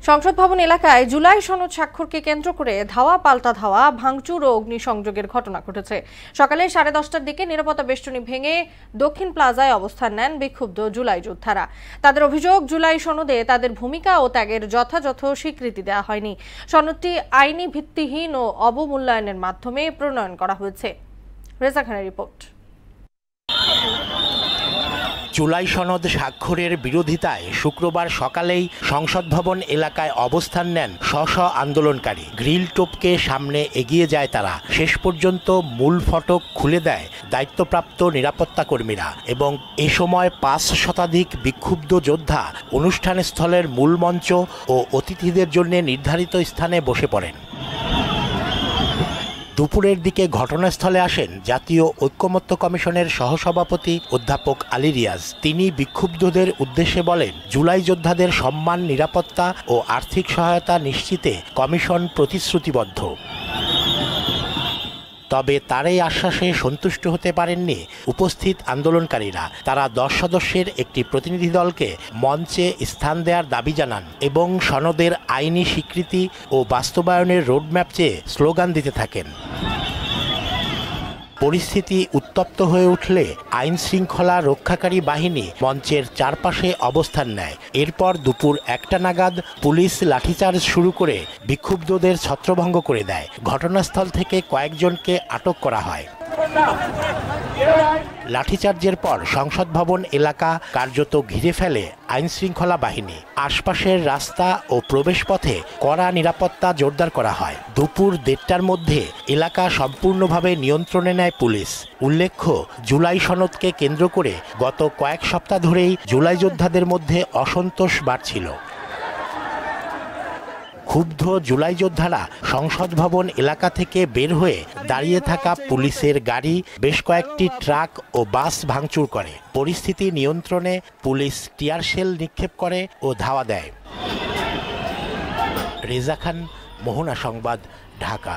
সংসদ ভবন এলাকায় জুলাই সনদ স্বাক্ষরকে কেন্দ্র করে ধাওয়া পাল্টা ধাওয়া, ভাঙচুর ও অগ্নিসংযোগের ঘটনা ঘটেছে। সকালে 10:30টার দিকে নিরাপত্তা বেষ্টনী ভেঙে দক্ষিণ প্লাজায় অবস্থান নেন বিক্ষুব্ধ জুলাই যোদ্ধারা। তাদের অভিযোগ, জুলাই সনদে তাদের ভূমিকা ও ত্যাগের যথাযথ স্বীকৃতি দেওয়া হয়নি। সনদটি আইনি ভিত্তিহীন ও অবমূল্যায়নের মাধ্যমে প্রণয়ন করা হয়েছে। রেজা খানের রিপোর্ট। জুলাই সনদ স্বাক্ষরের বিরোধিতায় শুক্রবার সকালেই সংসদ ভবন এলাকায় অবস্থান নেন স্ব আন্দোলনকারী। গ্রিল টোপকে সামনে এগিয়ে যায় তারা। শেষ পর্যন্ত মূল ফটক খুলে দেয় দায়িত্বপ্রাপ্ত নিরাপত্তা কর্মীরা এবং এ সময় 5 শতাধিক বিক্ষুব্ধ যোদ্ধা অনুষ্ঠান স্থলের মূল মঞ্চ ও অতিথিদের জন্য নির্ধারিত স্থানে বসে পড়েন। দুপুরের দিকে ঘটনাস্থলে আসেন জাতীয় ঐক্যমত্য কমিশনের সহসভাপতি অধ্যাপক আলী রিয়াজ। তিনি বিক্ষুব্ধদের উদ্দেশ্যে বলেন, জুলাই যোদ্ধাদের সম্মান, নিরাপত্তা ও আর্থিক সহায়তা নিশ্চিতে কমিশন প্রতিশ্রুতিবদ্ধ। তবে তার এই আশ্বাসে সন্তুষ্ট হতে পারেননি উপস্থিত আন্দোলনকারীরা। তারা 10 সদস্যের একটি প্রতিনিধি দলকে মঞ্চে স্থান দেওয়ার দাবি জানান এবং সনদের আইনি স্বীকৃতি ও বাস্তবায়নের রোডম্যাপ চেয়ে স্লোগান দিতে থাকেন। পরিস্থিতি উত্তপ্ত হয়ে উঠলে আইন শৃঙ্খলা রক্ষাকারী বাহিনী মঞ্চের চারপাশে অবস্থান নেয়। এরপর দুপুর 1টা নাগাদ পুলিশ লাঠিচার্জ শুরু করে বিক্ষুব্ধদের ছত্রভঙ্গ করে দেয়। ঘটনাস্থল থেকে কয়েকজনকে আটক করা হয়। লাঠিচার্জের পর সংসদ ভবন এলাকা কার্যত ঘিরে ফেলে আইন শৃঙ্খলা বাহিনী। আশপাশের রাস্তা ও প্রবেশপথে কড়া নিরাপত্তা জোরদার করা হয়। দুপুর 1:30টার মধ্যে এলাকা সম্পূর্ণভাবে নিয়ন্ত্রণে নেয় পুলিশ। উল্লেখ্য, জুলাই সনদকে কেন্দ্র করে গত কয়েক সপ্তাহ ধরেই জুলাই যোদ্ধাদের মধ্যে অসন্তোষ বাড়ছিল। ক্ষুব্ধ জুলাই যোদ্ধারা সংসদ ভবন এলাকা থেকে বের হয়ে দাঁড়িয়ে থাকা পুলিশের গাড়ি, বেশ কয়েকটি ট্রাক ও বাস ভাঙচুর করে। পরিস্থিতি নিয়ন্ত্রণে পুলিশ টিয়ার শেল নিক্ষেপ করে ও ধাওয়া দেয়। রেজা খান, মোহনা সংবাদ, ঢাকা।